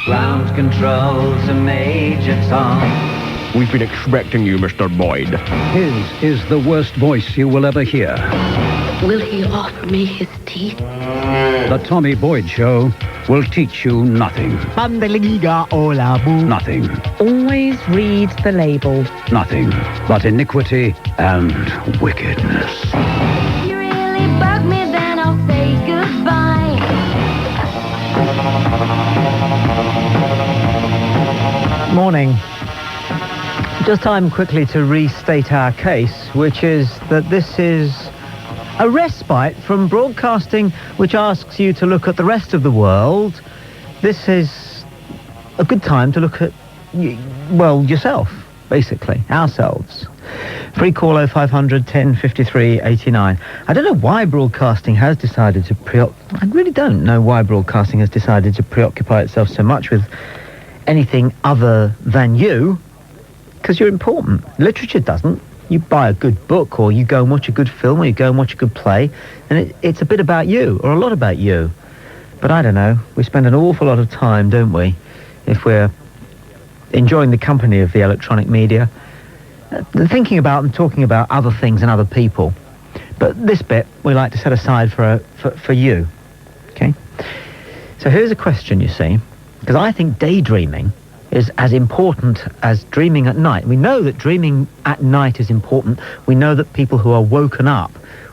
Ground control's a Major Tom. We've been expecting you, Mr. Boyd. His is the worst voice you will ever hear. Will he offer me his teeth? The Tommy Boyds Show will teach you nothing. Nothing. Always read the label. Nothing but iniquity and wickedness. If you really bug me, then I'll say goodbye. Morning. Just time quickly to restate our case, which is that this is a respite from broadcasting which asks you to look at the rest of the world. This is a good time to look at, well, yourself, basically, ourselves. Free call 0500 1053 89. I don't know why broadcasting has decided to I really don't know why broadcasting has decided to preoccupy itself so much with anything other than you, because you're important. Literature doesn't. You buy a good book, or you go and watch a good film, or you go and watch a good play, and it's a bit about you, or a lot about you. But I don't know, we spend an awful lot of time, don't we, if we're enjoying the company of the electronic media, thinking about and talking about other things and other people. But this bit we like to set aside for you, okay? So here's a question, you see, because I think daydreaming is as important as dreaming at night. We know that dreaming at night is important. We know that people who are woken up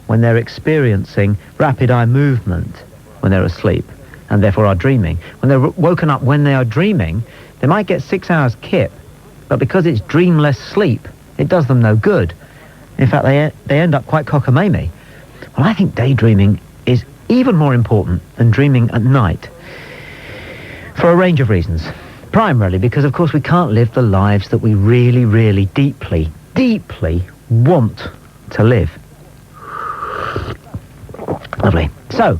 when they're experiencing rapid eye movement when they're asleep, and therefore are dreaming. When they're woken up when they are dreaming, they might get 6 hours kip, but because it's dreamless sleep, it does them no good. In fact, they end up quite cockamamie. Well, I think daydreaming is even more important than dreaming at night, for a range of reasons. Primarily because, of course, we can't live the lives that we really, really deeply, deeply want to live. Lovely. So,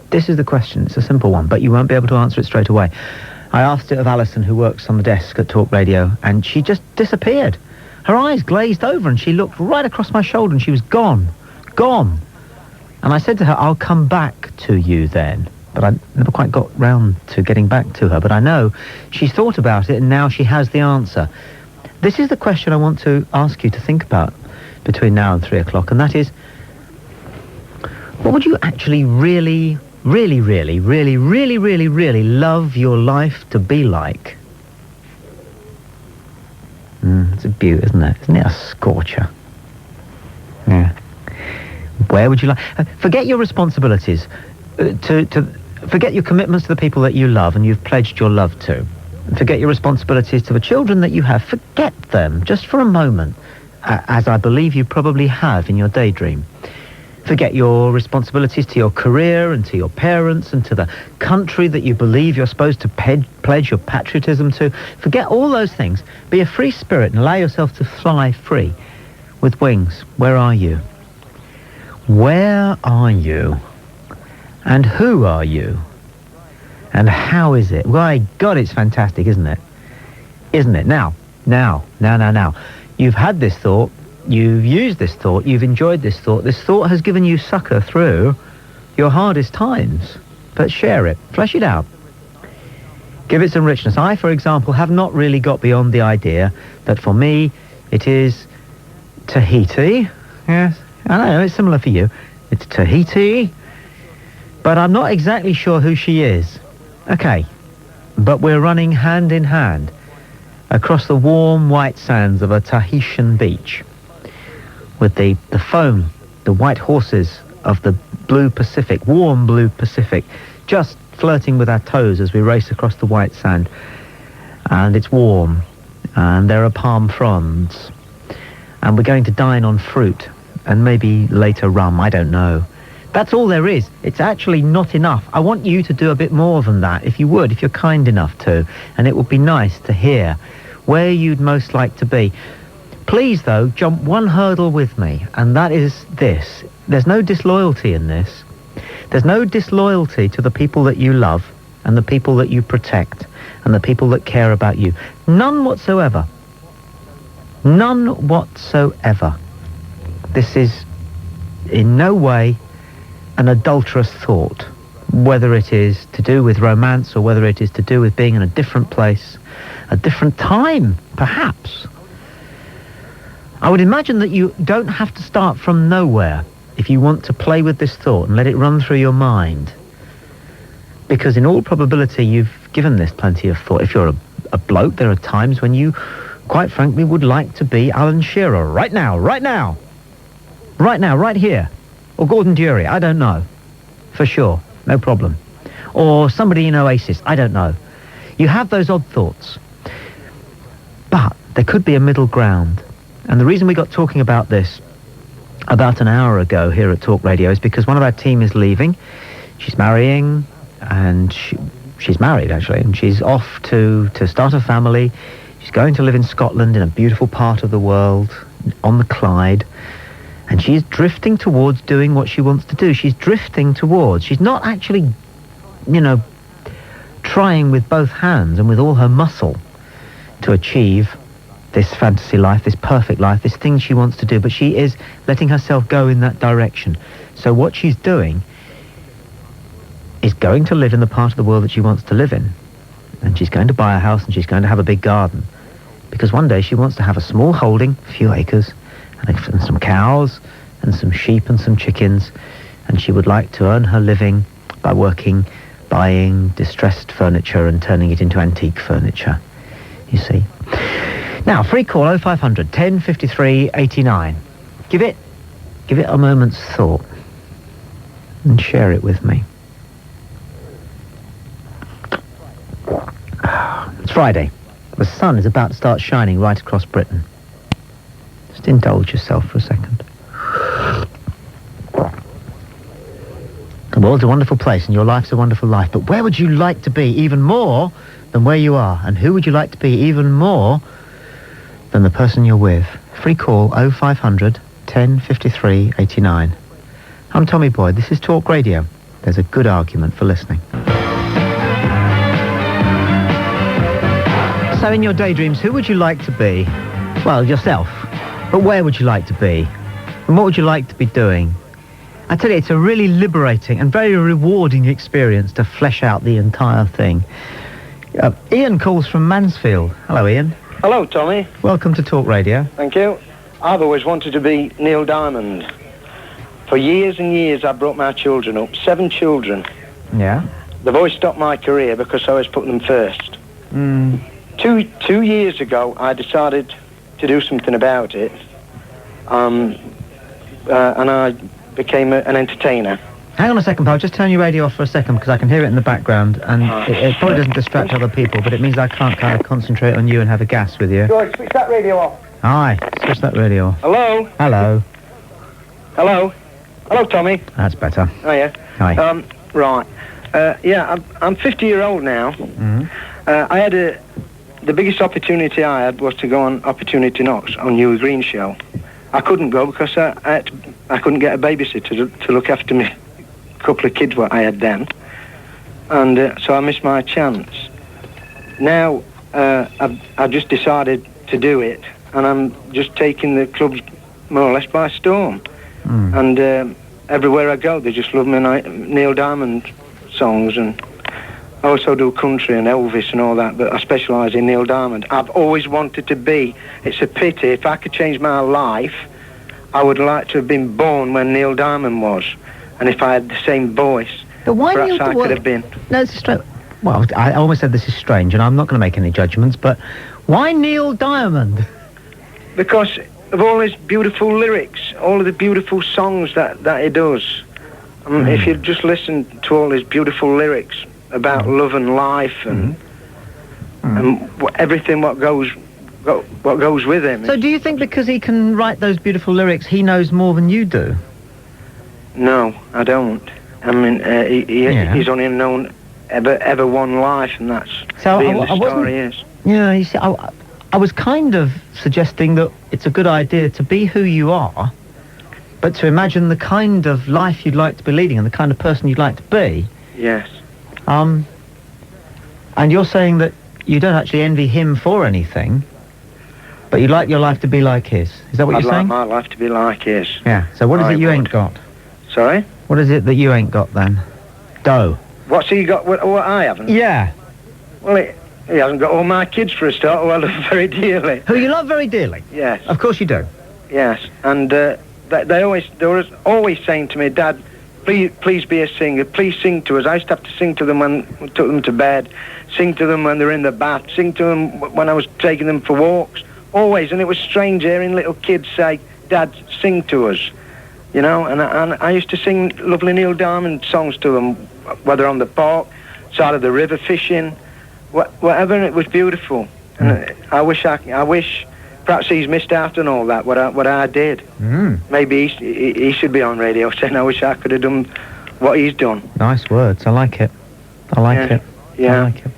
this is the question. It's a simple one, but you won't be able to answer it straight away. I asked it of Alison, who works on the desk at Talk Radio, and she just disappeared. Her eyes glazed over, and she looked right across my shoulder, and she was gone. Gone. And I said to her, I'll come back to you then. But I never quite got round to getting back to her. But I know she's thought about it, and now she has the answer. This is the question I want to ask you to think about between now and 3 o'clock, and that is, what would you actually really, really, really, really, really, really, really love your life to be like? It's a beaut, isn't it? Isn't it a scorcher? Yeah. Where would you like... forget your responsibilities. Forget your commitments to the people that you love and you've pledged your love to. Forget your responsibilities to the children that you have. Forget them just for a moment, as I believe you probably have in your daydream. Forget your responsibilities to your career and to your parents and to the country that you believe you're supposed to pledge your patriotism to. Forget all those things. Be a free spirit and allow yourself to fly free with wings. Where are you? Where are you? And who are you? And how is it? My God, it's fantastic, isn't it? Isn't it? Now. You've had this thought. You've used this thought. You've enjoyed this thought. This thought has given you succour through your hardest times. But share it. Flesh it out. Give it some richness. I, for example, have not really got beyond the idea that for me, it is Tahiti. Yes, I know, it's similar for you. It's Tahiti. But I'm not exactly sure who she is. Okay, but we're running hand in hand across the warm white sands of a Tahitian beach with the foam, the white horses of the blue Pacific, warm blue Pacific, just flirting with our toes as we race across the white sand. And it's warm, and there are palm fronds, and we're going to dine on fruit, and maybe later rum, I don't know. That's all there is. It's actually not enough. I want you to do a bit more than that, if you would, if you're kind enough to. And it would be nice to hear where you'd most like to be. Please, though, jump one hurdle with me, and that is this. There's no disloyalty in this. There's no disloyalty to the people that you love and the people that you protect and the people that care about you. None whatsoever. None whatsoever. This is in no way an adulterous thought. whether it is to do with romance or whether it is to do with being in a different place, a different time, perhaps. I would imagine that you don't have to start from nowhere if you want to play with this thought and let it run through your mind. Because in all probability, you've given this plenty of thought. If you're a bloke, there are times when you, quite frankly, would like to be Alan Shearer right now, right now. Right now, right here. Or Gordon Dury, I don't know. For sure, no problem. Or somebody in Oasis, I don't know. You have those odd thoughts. But there could be a middle ground. And the reason we got talking about this about an hour ago here at Talk Radio is because one of our team is leaving. She's marrying, and she's married, actually, and she's off to start a family. She's going to live in Scotland, in a beautiful part of the world, on the Clyde. And she's drifting towards doing what she wants to do. She's drifting towards. She's not actually, trying with both hands and with all her muscle to achieve this fantasy life, this perfect life, this thing she wants to do, but she is letting herself go in that direction. So what she's doing is going to live in the part of the world that she wants to live in. And she's going to buy a house and she's going to have a big garden. Because one day she wants to have a small holding, a few acres, and some cows and some sheep and some chickens. And she would like to earn her living by buying distressed furniture and turning it into antique furniture, you see. Now, free call 0500 10 53 89. Give it a moment's thought and share it with me. It's Friday. The sun is about to start shining right across Britain. Just indulge yourself for a second. The world's a wonderful place and your life's a wonderful life, but where would you like to be even more than where you are? And who would you like to be even more than the person you're with? Free call 0500 10 53 89. I'm Tommy Boyd. This is Talk Radio. There's a good argument for listening. So in your daydreams, who would you like to be? Well, yourself. But where would you like to be? And what would you like to be doing? I tell you, it's a really liberating and very rewarding experience to flesh out the entire thing. Ian calls from Mansfield. Hello, Ian. Hello, Tommy. Welcome to Talk Radio. Thank you. I've always wanted to be Neil Diamond. For years and years, I brought my children up. 7 children. Yeah. They've always stopped my career because I always put them first. 2 years ago, I decided to do something about it. And I became an entertainer. Hang on a second, pal. Just turn your radio off for a second because I can hear it in the background, and it probably doesn't distract other people, but it means I can't kind of concentrate on you and have a gas with you. George, switch that radio off. Aye, switch that radio off. Hello? Hello. Hello? Hello, Tommy. That's better. Oh, yeah. Hi. Right. I'm 50-year-old now. I had the biggest opportunity I had was to go on Opportunity Knocks on New Green Show. I couldn't go because I couldn't get a babysitter to look after me. Couple of kids what I had then, and so I missed my chance. Now I've just decided to do it, and I'm just taking the clubs more or less by storm. And everywhere I go, they just love my Neil Diamond songs, and I also do country and Elvis and all that, but I specialise in Neil Diamond. I've always wanted to be. It's a pity. If I could change my life, I would like to have been born when Neil Diamond was. And if I had the same voice, but why perhaps I could have been. No, it's strange. Well, I almost said this is strange, and I'm not going to make any judgments, but why Neil Diamond? Because of all his beautiful lyrics, all of the beautiful songs that he does. If you just listen to all his beautiful lyrics about love and life and everything what goes with him. So do you think because he can write those beautiful lyrics, he knows more than you do? No, I don't. I mean, he's only known ever one life, and that's so being the star he is. Yeah, you see, I was kind of suggesting that it's a good idea to be who you are, but to imagine the kind of life you'd like to be leading and the kind of person you'd like to be. Yes. And you're saying that you don't actually envy him for anything, but you'd like your life to be like his. Is that what you're saying? I'd like my life to be like his. Yeah. So what is it you ain't got? Sorry? What is it that you ain't got then? Stowe. What's he got? What I haven't? Yeah. Well, he hasn't got all my kids for a start, who I love very dearly. Who you love very dearly? Yes. Of course you do. Yes, and they were always saying to me, Dad, please be a singer, please sing to us. I used to have to sing to them when I took them to bed, sing to them when they were in the bath, sing to them when I was taking them for walks, always. And it was strange hearing little kids say, Dad, sing to us, you know. And I used to sing lovely Neil Diamond songs to them, whether on the park, side of the river, fishing, whatever. And it was beautiful. And I wish perhaps he's missed out on all that, what I did. Maybe he should be on radio saying, I wish I could have done what he's done. Nice words. I like it. I like it. Yeah. I like it.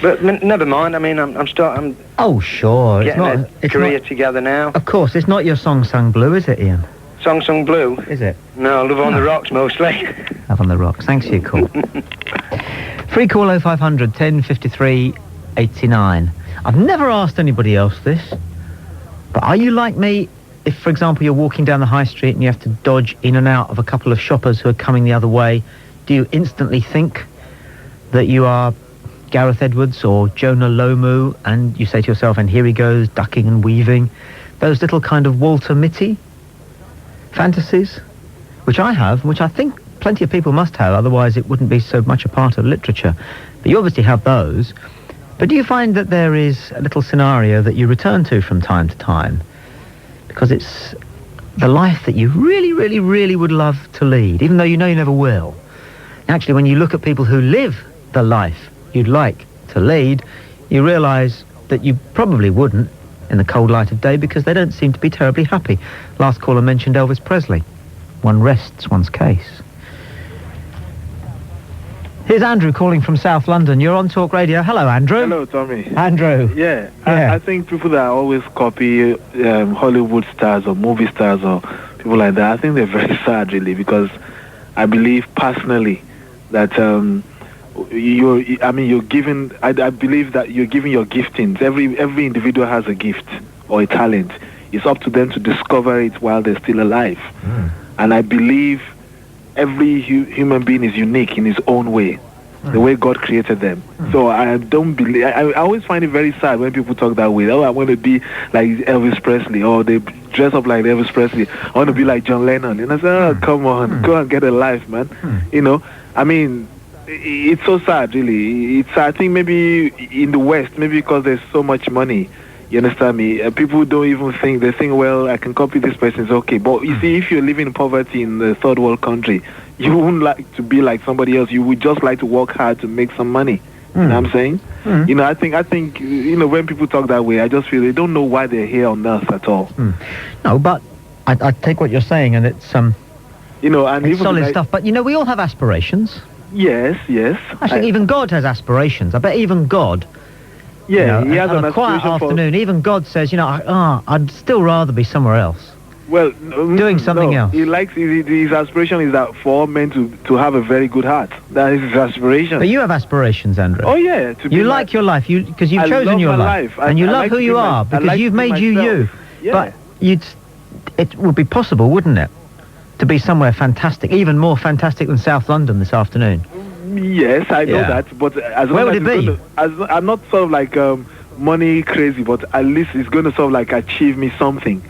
But never mind. I mean, I'm Oh, sure. getting a career together now. Of course, it's not your song sung blue, is it, Ian? Song Blue? Is it? No, Love on the Rocks mostly. Love on the Rocks. Thanks for your call. Free call 0500 1053 89. I've never asked anybody else this. But are you like me, if, for example, you're walking down the high street and you have to dodge in and out of a couple of shoppers who are coming the other way, do you instantly think that you are Gareth Edwards or Jonah Lomu, and you say to yourself, and here he goes, ducking and weaving, those little kind of Walter Mitty fantasies, which I have, which I think plenty of people must have, otherwise it wouldn't be so much a part of literature. But you obviously have those. But do you find that there is a little scenario that you return to from time to time? Because it's the life that you really, really, really would love to lead, even though you know you never will. Actually, when you look at people who live the life you'd like to lead, you realise that you probably wouldn't in the cold light of day because they don't seem to be terribly happy. Last caller mentioned Elvis Presley. One rests one's case. Here's Andrew calling from South London. You're on Talk Radio. Hello, Andrew. Hello, Tommy. Andrew. Yeah. I think people that always copy Hollywood stars or movie stars or people like that, I think they're very sad, really, because I believe personally that you're giving. I believe that you're giving your giftings. Every individual has a gift or a talent. It's up to them to discover it while they're still alive. And I believe every human being is unique in his own way, the way God created them. So I don't believe. I always find it very sad when people talk that way. Oh, I want to be like Elvis Presley, or they dress up like Elvis Presley. I want to be like John Lennon. And I say, oh, come on, go and get a life, man. You know, I mean, it's so sad, really. I think maybe in the West, maybe because there's so much money. You understand me? People don't even think, they think, well, I can copy this person, it's okay. But you see, if you're living in poverty in the third world country, you wouldn't like to be like somebody else. You would just like to work hard to make some money. You know what I'm saying? You know, I think, you know, when people talk that way, I just feel they don't know why they're here on earth at all. No, but I take what you're saying, and it's, you know, and it's even solid stuff. But, you know, we all have aspirations. Yes. Actually, even God has aspirations. I bet even God... Yeah, he has on a quiet afternoon, even God says, you know, I'd still rather be somewhere else. Well, doing something else. He likes his aspiration is that for all men to have a very good heart. That is his aspiration. But you have aspirations, Andrew. Oh yeah, you like your life, because you've chosen your life, and you love who you are because you've made you. Yeah. But it would be possible, wouldn't it, to be somewhere fantastic, even more fantastic than South London this afternoon. Yes, I know that, but as where long would as it be? I'm not sort of like money crazy, but at least it's going to sort of like achieve me something.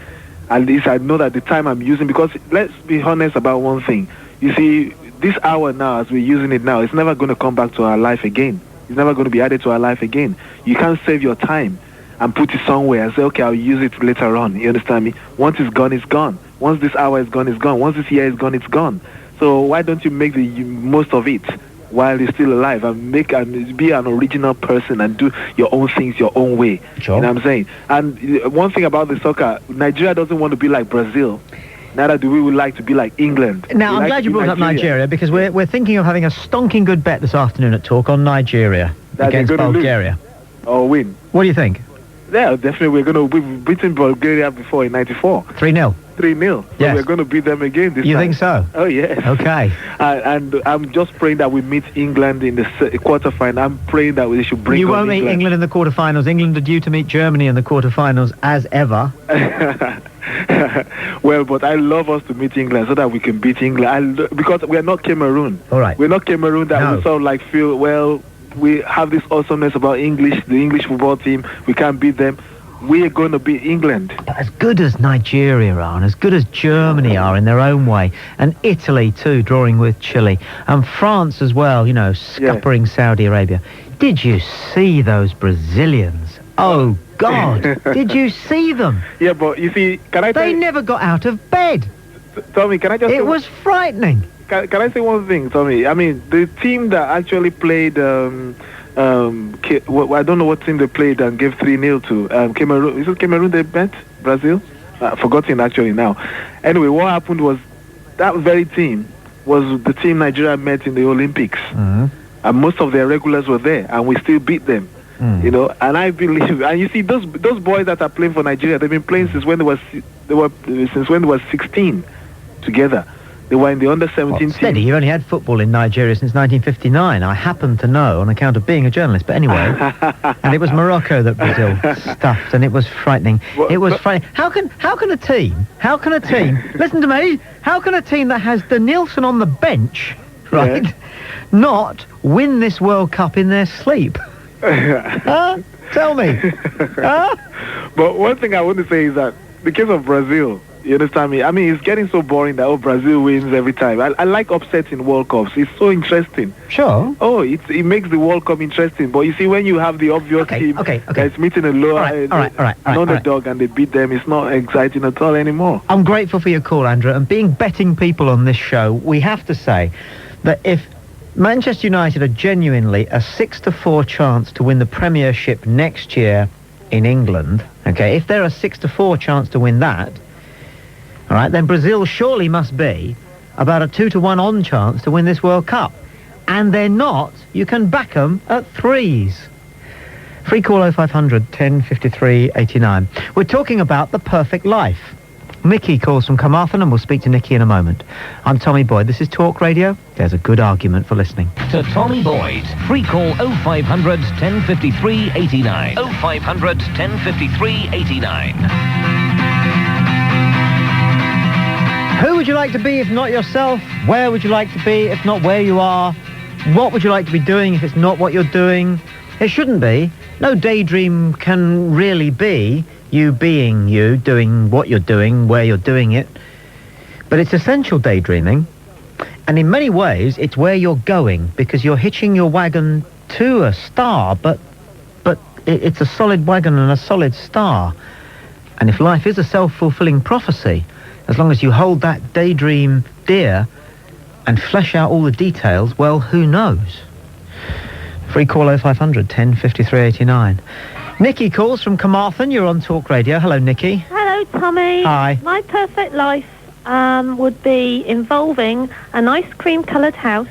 At least I know that the time I'm using, because let's be honest about one thing. You see, this hour now, as we're using it now, it's never going to come back to our life again. It's never going to be added to our life again. You can't save your time and put it somewhere and say, okay, I'll use it later on. You understand me? Once it's gone, it's gone. Once this hour is gone, it's gone. Once this year is gone, it's gone. So why don't you make the most of it while you're still alive, and be an original person and do your own things your own way? Sure. You know what I'm saying? And one thing about the soccer, Nigeria doesn't want to be like Brazil. Neither do we would like to be like England. Now, I'm glad you brought up Nigeria, because we're thinking of having a stonking good bet this afternoon at Talk on Nigeria against Bulgaria. Or win. What do you think? Yeah, definitely. We're going to be beaten Bulgaria before in '94. 3-0. 3-0. So yes. We're going to beat them again this time. You think so? Oh, yes. Okay. And I'm just praying that we meet England in the quarterfinal. I'm praying that they should bring You won't meet England in the quarterfinals. England are due to meet Germany in the quarterfinals as ever. Well, but I love us to meet England so that we can beat England. Because we are not Cameroon. All right. We're not Cameroon that No. we sort of like feel, well, we have this awesomeness about English, the English football team. We can't beat them. We're going to beat England. But as good as Nigeria are, and as good as Germany are in their own way, and Italy too, drawing with Chile, and France as well, you know, scuppering Saudi Arabia. Did you see those Brazilians? Oh, God. Did you see them? Yeah, but you see, can I tell They you... never got out of bed. Tommy, can I just... It was frightening. Can I say one thing, Tommy? I mean, the team that actually played... I don't know what team they played and gave 3-0 to. Cameroon. Is it Cameroon they bet? Brazil? I've forgotten actually now. Anyway, what happened was that very team was the team Nigeria met in the Olympics. Mm-hmm. And most of their regulars were there, and we still beat them. You know, and I believe, and you see, those boys that are playing for Nigeria, they've been playing since when they were 16 together. They were in the under-17 team. Steady, you only had football in Nigeria since 1959. I happen to know on account of being a journalist. But anyway, and it was Morocco that Brazil stuffed, and it was frightening. Well, it was frightening. How can a team, listen to me, how can a team that has Denilson on the bench, right, not win this World Cup in their sleep? Tell me. But one thing I want to say is that the case of Brazil, you understand me? I mean, it's getting so boring that Brazil wins every time. I like upsets in World Cups. It's so interesting. Sure. Oh, it makes the World Cup interesting. But you see, when you have the obvious team that's meeting a low underdog and they beat them, it's not exciting at all anymore. I'm grateful for your call, Andrew. And being betting people on this show, we have to say that if Manchester United are genuinely a 6-4 chance to win the Premiership next year in England, okay, if they're a 6-4 chance to win that, all right, then Brazil surely must be about a 2-1 on chance to win this World Cup. And they're not. You can back them at 3s. Free call 0500 1053 89. We're talking about the perfect life. Mickey calls from Carmarthen, and we'll speak to Nicky in a moment. I'm Tommy Boyd. This is Talk Radio. There's a good argument for listening. To Tommy Boyd. Free call 0500 1053 89. 0500 1053 89. Who would you like to be if not yourself? Where would you like to be if not where you are? What would you like to be doing if it's not what you're doing? It shouldn't be. No daydream can really be you being you, doing what you're doing, where you're doing it. But it's essential daydreaming. And in many ways, it's where you're going, because you're hitching your wagon to a star, but it's a solid wagon and a solid star. And if life is a self-fulfilling prophecy, as long as you hold that daydream dear and flesh out all the details, well, who knows? Free call 0500 1053 89. Nikki calls from Carmarthen. You're on Talk Radio. Hello, Nikki. Hello, Tommy. Hi. My perfect life would be involving an ice cream-coloured house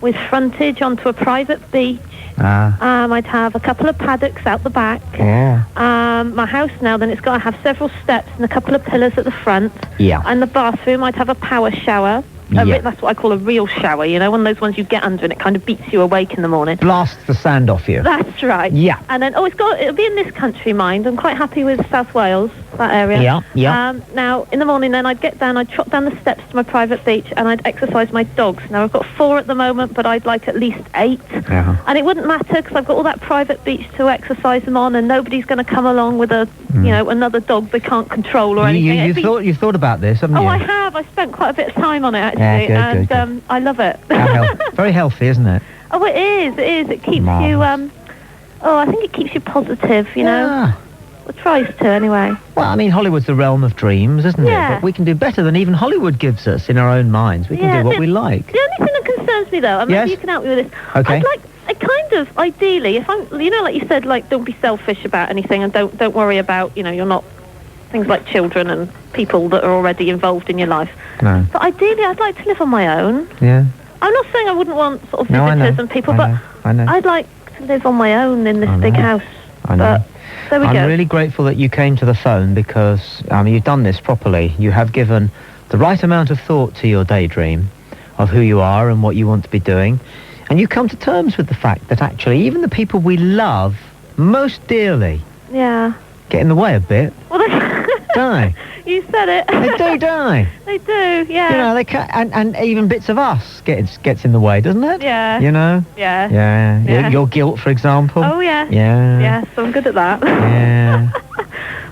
with frontage onto a private beach. I'd have a couple of paddocks out the back. Yeah. My house now, then it's got to have several steps and a couple of pillars at the front. Yeah. And the bathroom, I'd have a power shower. That's what I call a real shower, you know, one of those ones you get under and it kind of beats you awake in the morning. Blasts the sand off you. That's right. Yeah. And then, it'll be in this country, mind. I'm quite happy with South Wales, that area. Yeah. Now, in the morning then, I'd get down, I'd trot down the steps to my private beach and I'd exercise my dogs. Now, I've got 4 at the moment, but I'd like at least 8. Uh-huh. And it wouldn't matter because I've got all that private beach to exercise them on and nobody's going to come along with another dog they can't control or anything. You've thought about this, haven't you? Oh, I have. I spent quite a bit of time on it, actually. Yeah, good. I love it. Very healthy, isn't it? Oh, it is. It keeps you, I think it keeps you positive, you know. Yeah. It tries to, anyway. Well, I mean, Hollywood's the realm of dreams, isn't it? But we can do better than even Hollywood gives us in our own minds. We can do what we like. The only thing that concerns me, though, and maybe you can help me with this. Okay. I kind of, ideally, if I'm, like you said, like, don't be selfish about anything and don't worry about, you're not, things like children and people that are already involved in your life. No. But ideally, I'd like to live on my own. Yeah. I'm not saying I wouldn't want sort of visitors and people, but I'd like to live on my own in this big house. I know. But there we go. I'm really grateful that you came to the phone because you've done this properly. You have given the right amount of thought to your daydream of who you are and what you want to be doing. And you come to terms with the fact that actually even the people we love most dearly get in the way a bit. Well, don't they? You said it. They do, don't they? They do, yeah. You know, they and even bits of us gets in the way, doesn't it? Yeah. You know? Yeah. Yeah. Yeah. Your guilt, for example. Oh, yeah. Yeah. Yes, I'm good at that. Yeah.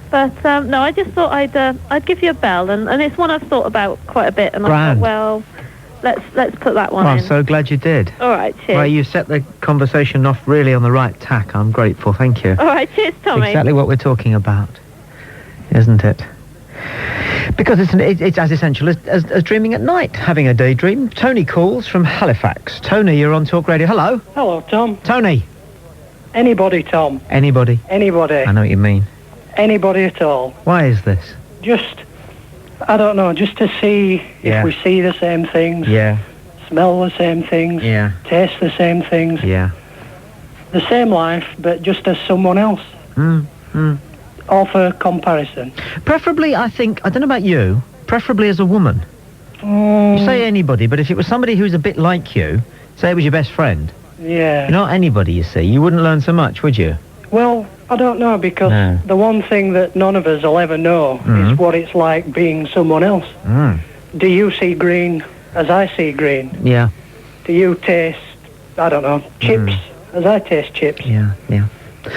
But, no, I just thought I'd give you a bell, and it's one I've thought about quite a bit, and I Grand. thought, well, let's put that one I'm in. so glad you did. All right, cheers. Well, you set the conversation off really on the right tack. I'm grateful, thank you. All right, cheers, Tommy. Exactly what we're talking about, isn't it? Because it's as essential as dreaming at night, having a daydream. Tony calls from Halifax. Tony, you're on Talk Radio. Hello. Hello, Tom. Tony. Anybody, Tom. Anybody. Anybody. I know what you mean. Anybody at all. Why is this? Just, I don't know, just to see if we see the same things. Yeah. Smell the same things. Yeah. Taste the same things. Yeah. The same life, but just as someone else. All for comparison. Preferably, I think, I don't know about you, preferably as a woman. You say anybody, but if it was somebody who's a bit like you, say it was your best friend. Yeah. You're not anybody, you see. You wouldn't learn so much, would you? Well, I don't know, because the one thing that none of us will ever know is what it's like being someone else. Do you see green as I see green? Yeah. Do you taste, I don't know, chips as I taste chips? Yeah, yeah.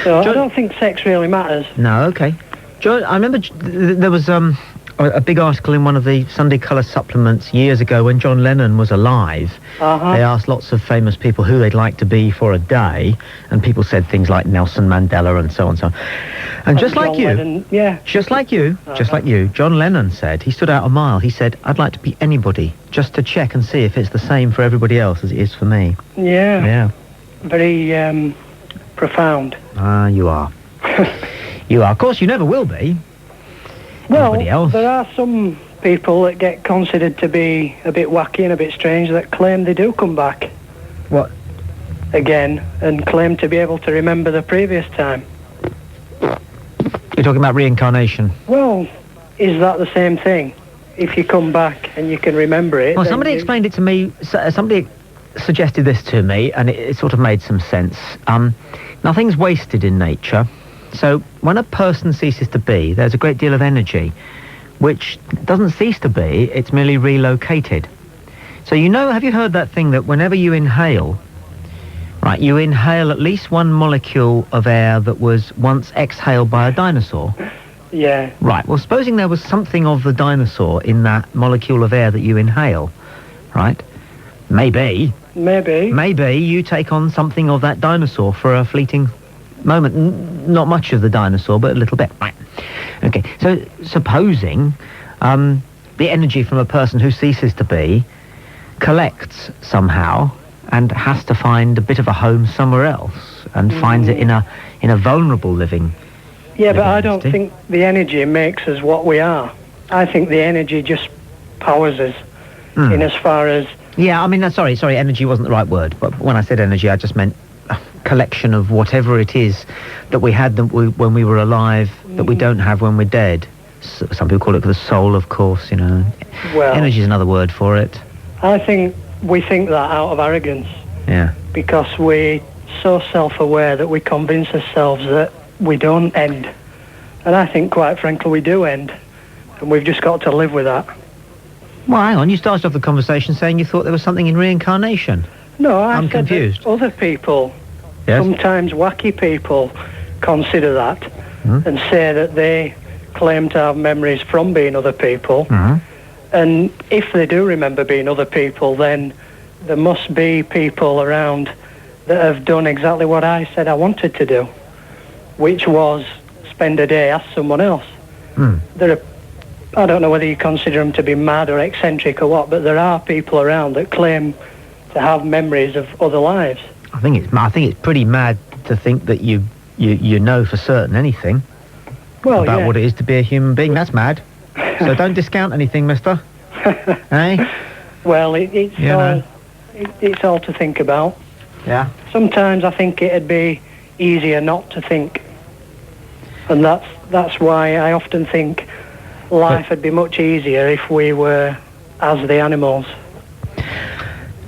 So I don't think sex really matters. No, okay. Joe, I remember there was a big article in one of the Sunday Colour supplements years ago when John Lennon was alive. They asked lots of famous people who they'd like to be for a day, and people said things like Nelson Mandela and so on and so on. And just like you, just like you, John Lennon said, he stood out a mile. He said, I'd like to be anybody, just to check and see if it's the same for everybody else as it is for me. Yeah. Yeah. Very profound. Ah, you are. You are. Of course, you never will be. Well, Anybody else? there are some people that get considered to be a bit wacky and a bit strange that claim they do come back. What? Again, and claim to be able to remember the previous time. You're talking about reincarnation? Well, is that the same thing? If you come back and you can remember it... Well, somebody explained it to me, somebody suggested this to me, and it sort of made some sense. Nothing's wasted in nature. So when a person ceases to be, there's a great deal of energy, which doesn't cease to be, it's merely relocated. So you know, have you heard that thing that whenever you inhale, right, you inhale at least one molecule of air that was once exhaled by a dinosaur? Yeah. Right, well, supposing there was something of the dinosaur in that molecule of air that you inhale, right? Maybe you take on something of that dinosaur for a fleeting moment. Not much of the dinosaur, but a little bit. Right. Okay, so supposing the energy from a person who ceases to be collects somehow and has to find a bit of a home somewhere else and finds it in a vulnerable living. Yeah, but I don't think the energy makes us what we are. I think the energy just powers us in as far as... Yeah, I mean, sorry, energy wasn't the right word, but when I said energy, I just meant a collection of whatever it is that we had when we were alive that we don't have when we're dead. Some people call it the soul, of course, you know. Well, energy is another word for it. I think we think that out of arrogance. Yeah. Because we're so self-aware that we convince ourselves that we don't end. And I think, quite frankly, we do end. And we've just got to live with that. Well, hang on, you started off the conversation saying you thought there was something in reincarnation. No, I'm said confused. That other people, sometimes wacky people, consider that and say that they claim to have memories from being other people. And if they do remember being other people, then there must be people around that have done exactly what I said I wanted to do, which was spend a day as someone else. There are, I don't know whether you consider them to be mad or eccentric or what, but there are people around that claim to have memories of other lives. I think it's pretty mad to think that you know for certain anything about what it is to be a human being. That's mad. So don't discount anything, mister. Eh? Well, it's all to think about. Yeah. Sometimes I think it'd be easier not to think. And that's why I often think life would be much easier if we were as the animals.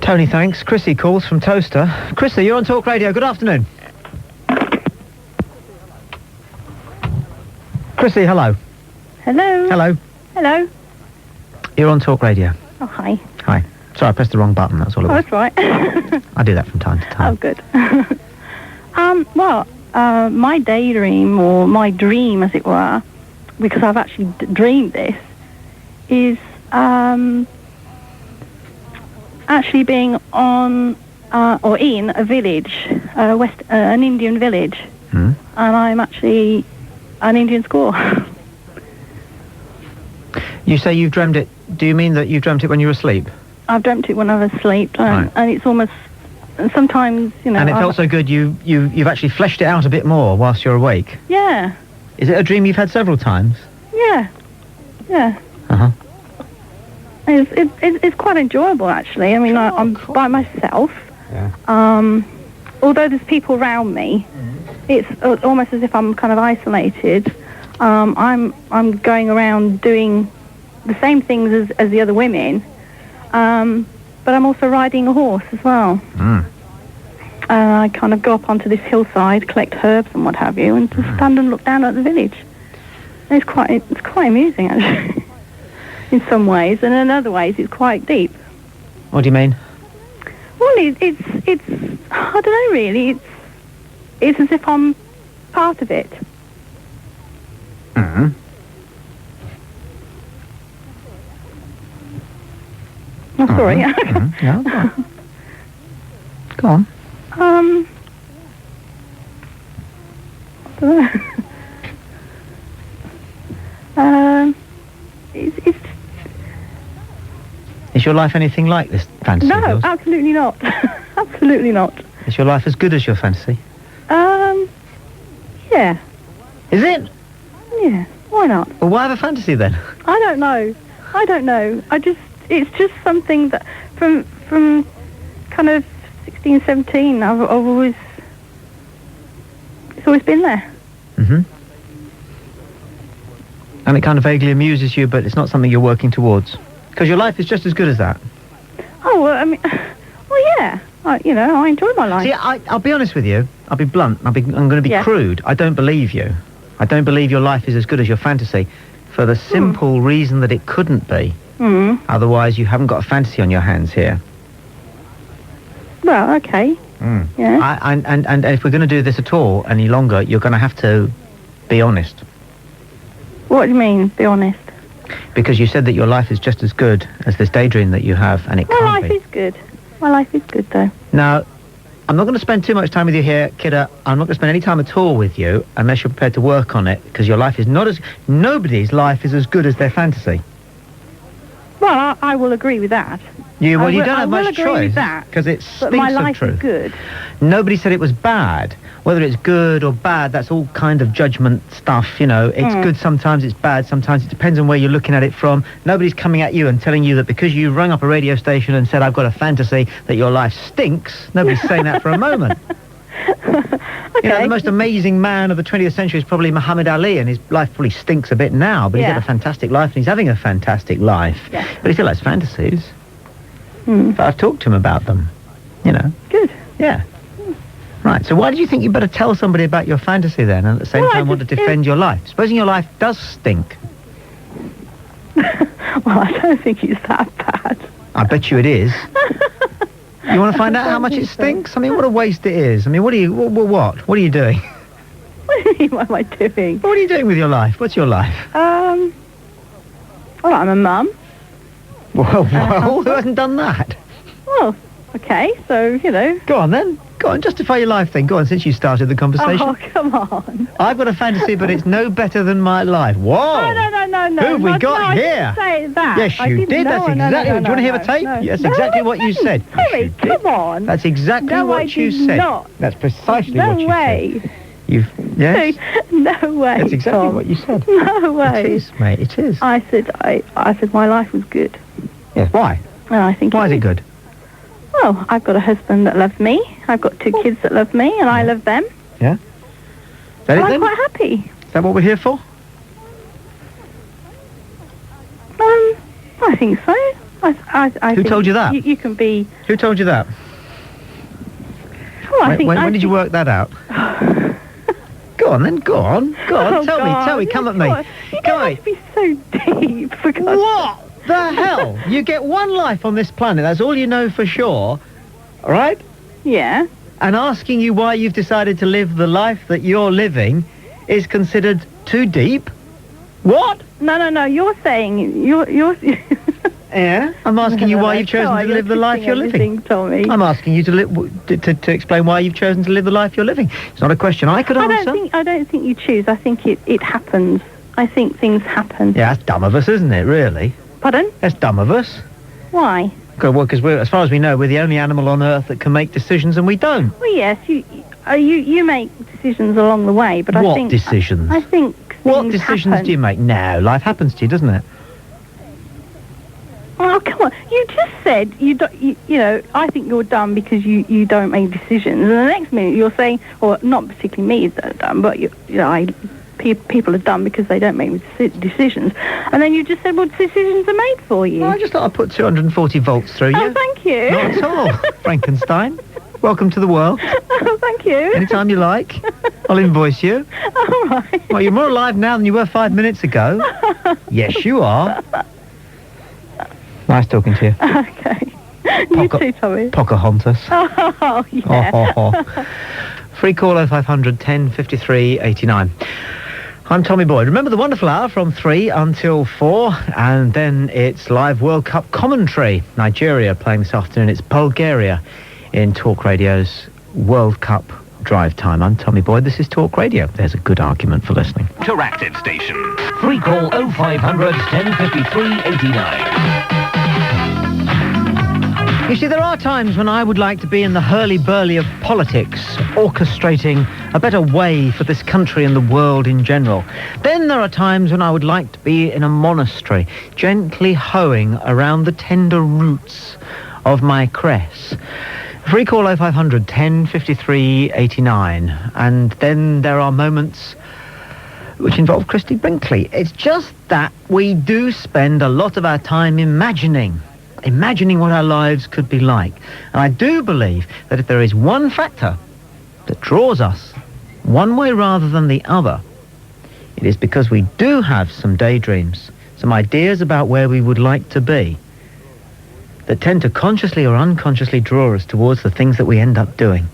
Tony, thanks. Chrissy calls from Toaster. Chrissy, you're on Talk Radio. Good afternoon. Chrissy, hello. Hello. Hello. Hello. You're on Talk Radio. Oh, hi. Hi. Sorry, I pressed the wrong button, that's all it was. That's right. I do that from time to time. Oh, good. My daydream, or my dream, as it were, because I've actually dreamed this, is actually being on or in a village, an Indian village, and I'm actually an Indian squaw. You say you've dreamt it. Do you mean that you dreamt it when you were asleep? I've dreamt it when I was asleep, and it's almost, and sometimes, you know... And it felt so good, you've actually fleshed it out a bit more whilst you're awake? Yeah. Is it a dream you've had several times? Yeah. Yeah. Uh-huh. It's quite enjoyable, actually. I mean, I'm by myself. Yeah. Although there's people around me, it's almost as if I'm kind of isolated. I'm going around doing the same things as the other women, but I'm also riding a horse as well. I kind of go up onto this hillside, collect herbs and what have you, and just stand and look down at the village. And it's quite amusing, actually, in some ways, and in other ways it's quite deep. What do you mean? Well, it's I don't know, really. It's as if I'm part of it. Mm-hmm. Oh, sorry. Yeah. Go on. I don't know. It's Is your life anything like this fantasy? no, of yours? absolutely not. Absolutely not. Is your life as good as your fantasy? Yeah. Is it? Yeah. Why not? Well, why have a fantasy then? I don't know. It's just something that from kind of 16, 17, it's always been there. Mm-hmm. And it kind of vaguely amuses you, but it's not something you're working towards. Because your life is just as good as that. Oh, well, I mean, well, yeah. I enjoy my life. See, I'll be honest with you. I'll be blunt. I'm going to be crude. I don't believe you. I don't believe your life is as good as your fantasy, for the simple reason that it couldn't be. Otherwise, you haven't got a fantasy on your hands here. Well, okay. Yeah. And if we're going to do this at all any longer, you're going to have to be honest. What do you mean, be honest? Because you said that your life is just as good as this daydream that you have, and it can't be. My life is good. My life is good, though. Now, I'm not going to spend too much time with you here, Kidda. I'm not going to spend any time at all with you unless you're prepared to work on it, because your life is not as... Nobody's life is as good as their fantasy. Well, I will agree with that. You don't have much agree with choice, that, because it but stinks my of life truth. is good. Nobody said it was bad. Whether it's good or bad, that's all kind of judgment stuff, you know. It's good sometimes, it's bad sometimes. It depends on where you're looking at it from. Nobody's coming at you and telling you that because you rung up a radio station and said, I've got a fantasy, that your life stinks. Nobody's saying that for a moment. Okay. You know, the most amazing man of the 20th century is probably Muhammad Ali, and his life probably stinks a bit now, but he's had a fantastic life, and he's having a fantastic life. Yeah. But he still has fantasies. But I've talked to him about them, you know. Good. Yeah. Right, so why do you think you better tell somebody about your fantasy then, and at the same time want to defend your life? Supposing your life does stink. Well, I don't think it's that bad. I bet you it is. You want to find out how much it stinks? I mean, what a waste it is. I mean, what are you doing? What do you mean, what am I doing? What are you doing with your life? What's your life? Well, I'm a mum. Well, who hasn't done that? Well, okay, so, you know. Go on then. Go on, justify your life then. Go on, since you started the conversation. Oh, come on. I've got a fantasy, but it's no better than my life. Whoa! No. Who have we got here? I didn't say that. Yes, you did. That's exactly... Do you want to hear the tape? That's exactly what you said. Sorry, come on. That's exactly what you said. Not. That's precisely what you said. Yes? No way. That's exactly what you said. No way. It is, mate, it is. I said my life was good. Yes, why? And I think why is it good? Well, I've got a husband that loves me. I've got 2 kids that love me, and I love them. Yeah? Is that I'm it then? quite happy. Is that what we're here for? I think so. I Who think told you that? You can be... Who told you that? Well, when did you work that out? Go on then, go on. Tell me, come at me. Guy. It must be so deep. For God's What the hell? You get one life on this planet, that's all you know for sure, all right? Yeah. And asking you why you've decided to live the life that you're living is considered too deep? What? No. You're saying you're. Yeah. I'm asking you why you've chosen to live the life you're living. Tommy. I'm asking you to explain why you've chosen to live the life you're living. It's not a question I could answer. I don't think you choose. I think it happens. I think things happen. Yeah, that's dumb of us, isn't it? Really? Pardon? That's dumb of us. Why? Well, because as far as we know, we're the only animal on Earth that can make decisions, and we don't. Well, yes, you make decisions along the way, but I think... What decisions? I think What decisions happen. do you make? No, life happens to you, doesn't it? Oh, come on. You just said, you know, I think you're dumb because you don't make decisions. And the next minute you're saying, or not particularly me that are dumb, but, people are dumb because they don't make decisions. And then you just said, well, decisions are made for you. Well, I just thought I'd put 240 volts through you. Oh, thank you. Not at all, Frankenstein. Welcome to the world. Oh, thank you. Anytime you like. I'll invoice you. All right. Well, you're more alive now than you were 5 minutes ago. Yes, you are. Nice talking to you. Okay. You too, Tommy. Pocahontas. Oh, yeah. Free call 0500 10 53 89. I'm Tommy Boyd. Remember the wonderful hour from 3 until 4, and then it's live World Cup commentary. Nigeria playing this afternoon. It's Bulgaria in Talk Radio's World Cup drive time. I'm Tommy Boyd. This is Talk Radio. There's a good argument for listening. Interactive station. Free call 0500 1053 89. You see, there are times when I would like to be in the hurly-burly of politics, orchestrating a better way for this country and the world in general. Then there are times when I would like to be in a monastery, gently hoeing around the tender roots of my cress. Free call 0500 10 53 89. And then there are moments which involve Christy Brinkley. It's just that we do spend a lot of our time imagining what our lives could be like. And I do believe that if there is one factor that draws us one way rather than the other, it is because we do have some daydreams, some ideas about where we would like to be, that tend to consciously or unconsciously draw us towards the things that we end up doing.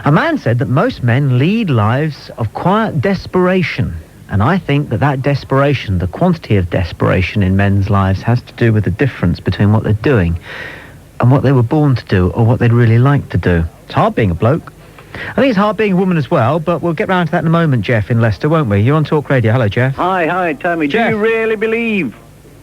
A man said that most men lead lives of quiet desperation. And I think that desperation, the quantity of desperation in men's lives, has to do with the difference between what they're doing and what they were born to do or what they'd really like to do. It's hard being a bloke. I think it's hard being a woman as well, but we'll get round to that in a moment, Jeff, in Leicester, won't we? You're on Talk Radio. Hello, Jeff. Hi, Tommy. Jeff. Do you really believe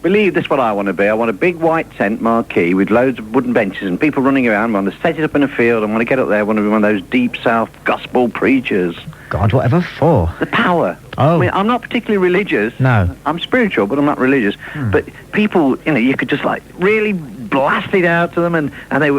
this is what I want to be? I want a big white tent marquee with loads of wooden benches and people running around. I want to set it up in a field. I want to get up there. I want to be one of those deep south gospel preachers. God, whatever for? The power. Oh. I mean, I'm not particularly religious. No. I'm spiritual, but I'm not religious. But people, you could just really blast it out to them, and they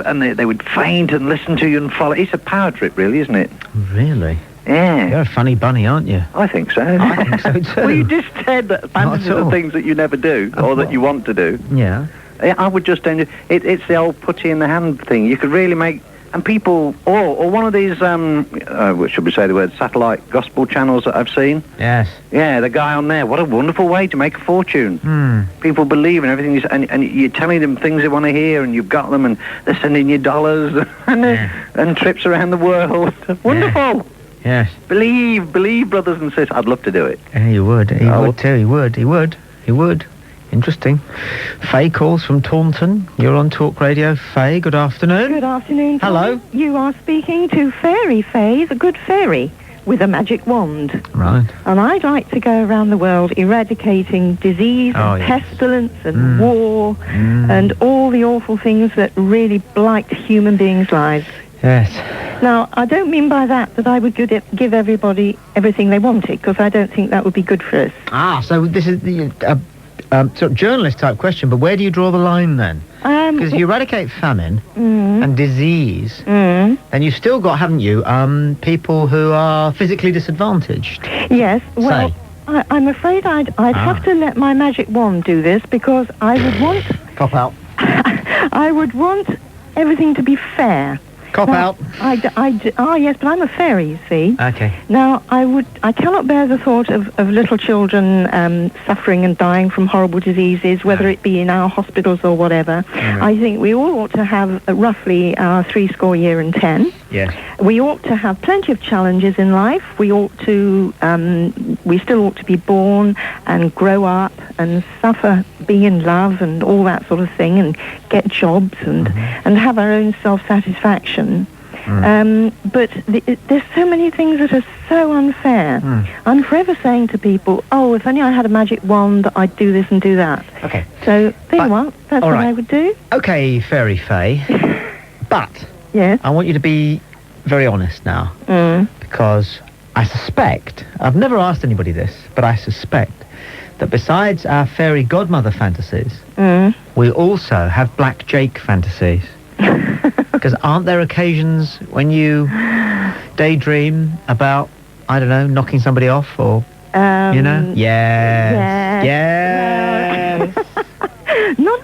would faint and listen to you and follow. It's a power trip, really, isn't it? Really? Yeah. You're a funny bunny, aren't you? I think so. I think so too. Well, you just said that fantasies are things that you never do, or that you want to do. Yeah. I would just it's the old putty in the hand thing. You could really make, and people, or one of these, what should we say the word, satellite gospel channels that I've seen. Yes. Yeah, the guy on there. What a wonderful way to make a fortune. People believe in everything, and you're telling them things they want to hear, and you've got them, and they're sending you dollars and trips around the world. Wonderful. Yes. Believe, brothers and sisters. I'd love to do it. Yeah, you would. He would too. He would. Interesting. Faye calls from Taunton. You're on Talk Radio. Faye, good afternoon. Good afternoon. Tommy. Hello. You are speaking to Fairy Faye, the good fairy, with a magic wand. Right. And I'd like to go around the world eradicating disease and pestilence and war and all the awful things that really blight human beings' lives. Yes. Now, I don't mean by that I would give everybody everything they wanted, because I don't think that would be good for us. So this is the sort of journalist-type question, but where do you draw the line then? Because if you eradicate famine and disease, then you've still got, haven't you, people who are physically disadvantaged? Yes, well, I'm afraid I'd have to let my magic wand do this, because I would want... Pop out. I would want everything to be fair. Cop out. Oh, yes, but I'm a fairy, you see. Okay. Now, I cannot bear the thought of little children suffering and dying from horrible diseases, whether it be in our hospitals or whatever. I think we all ought to have roughly our 70 year and 10. Yes. We ought to have plenty of challenges in life. We ought to, we still ought to be born and grow up and suffer, be in love and all that sort of thing, and get jobs and have our own self-satisfaction. But there's so many things that are so unfair. I'm forever saying to people, oh, if only I had a magic wand, I'd do this and do that. Okay. So, there you are. That's what I would do. Okay, Fairy Faye. But yes, I want you to be very honest now. Because I suspect, I've never asked anybody this, but I suspect that besides our fairy godmother fantasies, we also have Black Jake fantasies. Because aren't there occasions when you daydream about, I don't know, knocking somebody off or, you know? Yes.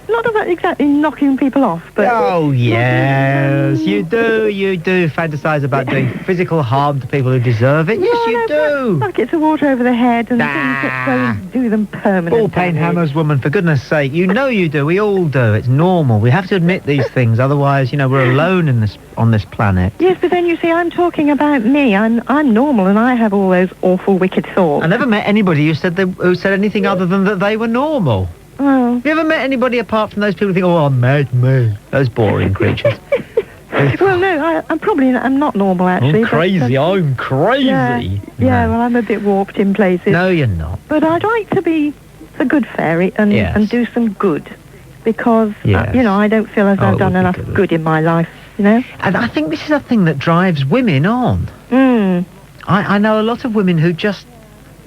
Not about exactly knocking people off, but... Oh, yes, you do fantasize about doing physical harm to people who deserve it. Yes, you do. Buckets of water over the head and things that do them permanent Ball pain hammers, woman, for goodness sake. You know you do. We all do. It's normal. We have to admit these things, otherwise, you know, we're alone on this planet. Yes, but then you see, I'm talking about me. I'm normal and I have all those awful, wicked thoughts. I never met anybody who said anything other than that they were normal. Oh. Have you ever met anybody apart from those people who think, oh, I'm mad, me? Those boring creatures. Well, no, I'm not normal, actually. I'm crazy. I'm crazy. Yeah, well, I'm a bit warped in places. No, you're not. But I'd like to be a good fairy and do some good. Because, you know, I don't feel as I've done enough good in my life, you know? And I think this is a thing that drives women on. I know a lot of women who just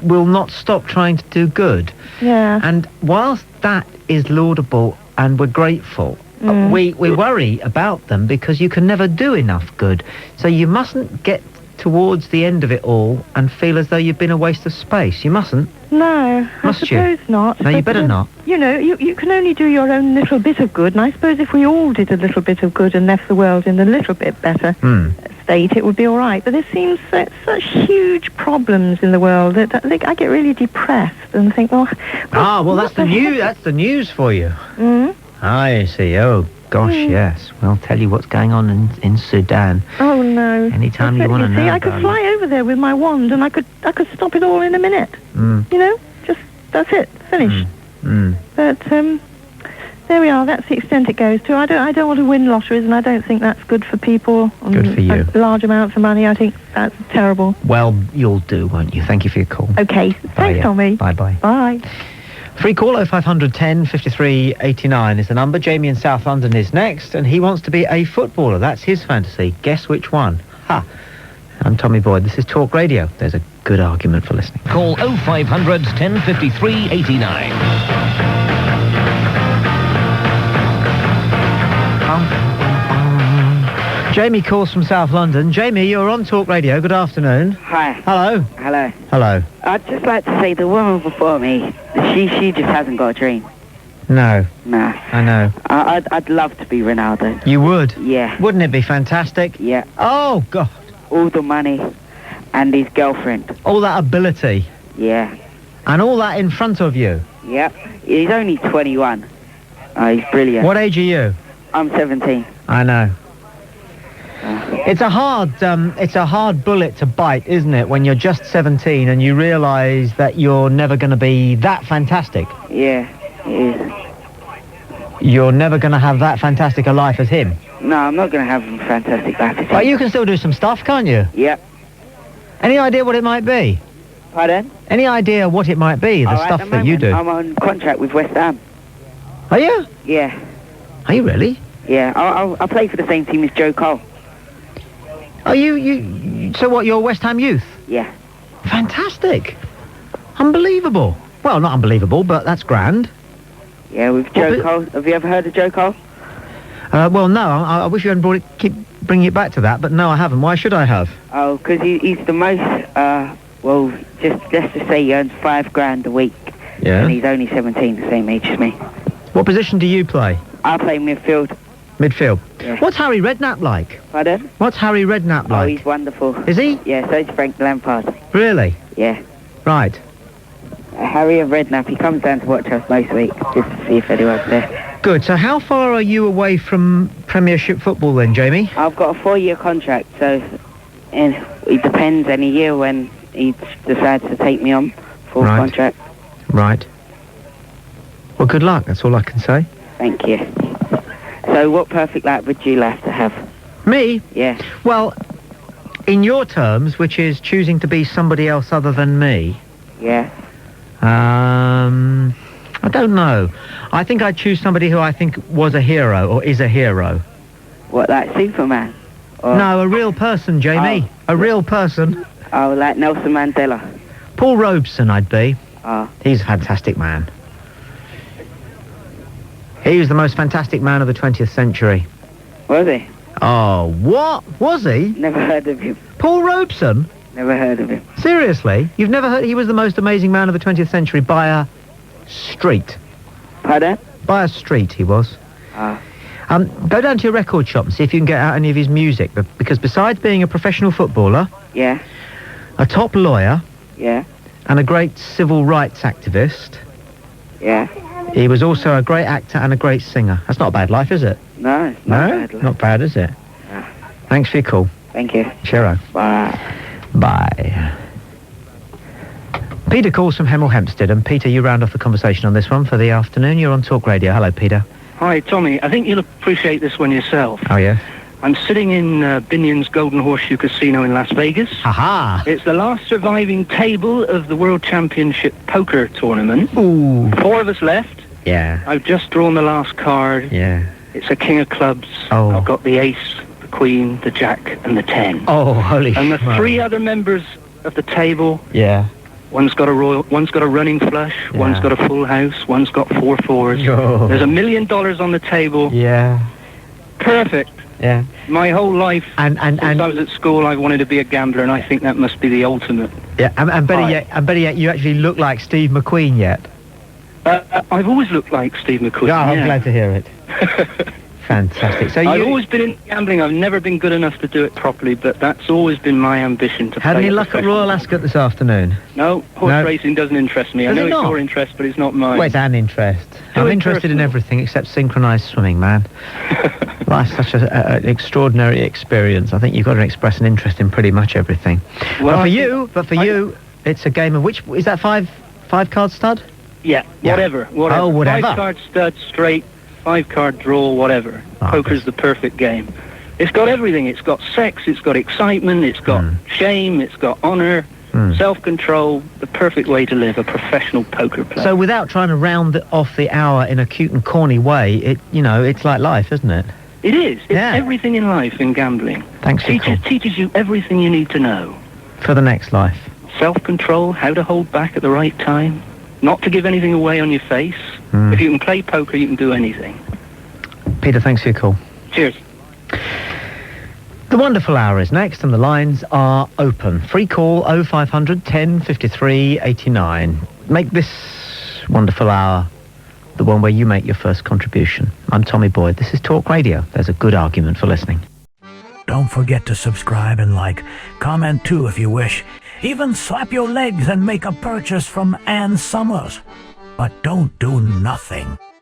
will not stop trying to do good. Yeah. And whilst that is laudable and we're grateful, we worry about them because you can never do enough good. So you mustn't get towards the end of it all and feel as though you've been a waste of space. You mustn't. No, I suppose not. No, you better not. You know, you can only do your own little bit of good, and I suppose if we all did a little bit of good and left the world in a little bit better state, it would be all right. But there seems such huge problems in the world that I get really depressed and think, well... that's the news for you. I see. Oh, gosh, yes. Well, tell you what's going on in Sudan. Oh, no. Anytime you want to know. I could fly over there with my wand and I could stop it all in a minute. You know, just, that's it, finished. But, there we are, that's the extent it goes to. I don't want to win lotteries, and I don't think that's good for people. Good for you. Large amounts of money, I think that's terrible. Well, you'll do, won't you? Thank you for your call. Okay, thanks, Tommy. Bye-bye. Bye. Free call 0500 10 53 89 is the number. Jamie in South London is next, and he wants to be a footballer. That's his fantasy. Guess which one? Ha! I'm Tommy Boyd. This is Talk Radio. There's a good argument for listening. Call 0500 10 53 89. Jamie calls from South London. Jamie, you're on Talk Radio. Good afternoon. Hi. Hello. Hello. Hello. I'd just like to say the woman before me, she just hasn't got a dream. No. Nah. I know. I'd love to be Ronaldo. You would? Yeah. Wouldn't it be fantastic? Yeah. Oh, God. All the money and his girlfriend. All that ability. Yeah. And all that in front of you. Yep. He's only 21. He's brilliant. What age are you? I'm 17. I know. It's a hard bullet to bite, isn't it, when you're just 17 and you realise that you're never going to be that fantastic. Yeah, it is. You're never going to have that fantastic a life as him. No, I'm not going to have a fantastic life as him. But you can still do some stuff, can't you? Yep. Any idea what it might be? Pardon? Any idea what it might be, the stuff that you do? I'm on contract with West Ham. Are you? Yeah. Are you really? Yeah, I play for the same team as Joe Cole. Are you so what, you're West Ham youth? Yeah. Fantastic. Unbelievable. Well, not unbelievable, but that's grand. Yeah, with Joe Cole. Have you ever heard of Joe Cole? Well, no, I wish you hadn't keep bringing it back to that, but no, I haven't. Why should I have? Oh, because he's the most, well, let's just say he earns $5,000 a week. Yeah. And he's only 17, the same age as me. What position do you play? I play midfield. Midfield. Yeah. What's Harry Redknapp like? Pardon? What's Harry Redknapp like? Oh, he's wonderful. Is he? Yeah, so is Frank Lampard. Really? Yeah. Right. Harry of Redknapp, he comes down to watch us most weeks, just to see if anyone's there. Good. So how far are you away from Premiership football then, Jamie? I've got a 4-year contract, so it depends any year when he decides to take me on full contract. Right. Well, good luck. That's all I can say. Thank you. So what perfect lap would you like to have? Me? Yeah. Well, in your terms, which is choosing to be somebody else other than me. Yeah. I don't know. I think I'd choose somebody who I think was a hero or is a hero. What, like Superman? Or... No, a real person, Jamie. A real person. Oh, like Nelson Mandela. Paul Robeson, I'd be. Oh. He's a fantastic man. He was the most fantastic man of the 20th century. Was he? Oh, what? Was he? Never heard of him. Paul Robeson? Never heard of him. Seriously? You've never heard? He was the most amazing man of the 20th century by a street. Pardon? By a street, he was. Ah. Go down to your record shop and see if you can get out any of his music, because besides being a professional footballer... Yeah. A top lawyer... Yeah. And a great civil rights activist... Yeah. He was also a great actor and a great singer. That's not a bad life, is it? No, it's not bad life. Not bad, is it? No. Thanks for your call. Thank you. Cheerio. Bye. Bye. Peter calls from Hemel Hempstead, and Peter, you round off the conversation on this one for the afternoon. You're on Talk Radio. Hello, Peter. Hi, Tommy. I think you'll appreciate this one yourself. Oh, yeah? I'm sitting in Binion's Golden Horseshoe Casino in Las Vegas. Ha-ha! It's the last surviving table of the World Championship Poker Tournament. Ooh. 4 of us left. Yeah. I've just drawn the last card. Yeah. It's a king of clubs. Oh. I've got the ace, the queen, the jack, and the 10. Oh, holy And the shit. 3 other members of the table... Yeah. One's got a running flush, Yeah. one's got a full house, one's got 4 fours. Oh. There's $1 million on the table. Yeah. Perfect. Yeah. My whole life, and since I was at school, I wanted to be a gambler, and I think that must be the ultimate. Yeah, and better yet, you actually look like Steve McQueen yet. I've always looked like Steve McQueen. Yeah, I'm glad to hear it. Fantastic. So I've always been in gambling. I've never been good enough to do it properly, but that's always been my ambition to had play. any luck at Royal Ascot this afternoon? No, horse racing doesn't interest me. I know it's your interest, but it's not mine. Well, it's an interest. I'm interested in everything except synchronised swimming, man. Life's such an extraordinary experience. I think you've got to express an interest in pretty much everything. Well, but for you, it's a game of which is that five card stud? Yeah, whatever. Oh, whatever. 5-card stud, straight, 5-card draw, whatever. Oh, Poker's the perfect game. It's got everything. It's got sex, it's got excitement, it's got shame, it's got honour, self-control, the perfect way to live, a professional poker player. So without trying to round off the hour in a cute and corny way, it's like life, isn't it? It is. It's everything in life in gambling. Thanks for your call. Teaches you everything you need to know. For the next life. Self-control, how to hold back at the right time, not to give anything away on your face. If you can play poker, you can do anything. Peter, thanks for your call. Cheers. The wonderful hour is next, and the lines are open. Free call 0500 10 53 89. Make this wonderful hour the one where you make your first contribution. I'm Tommy Boyd. This is Talk Radio. There's a good argument for listening. Don't forget to subscribe and like. Comment too if you wish. Even slap your legs and make a purchase from Ann Summers. But don't do nothing.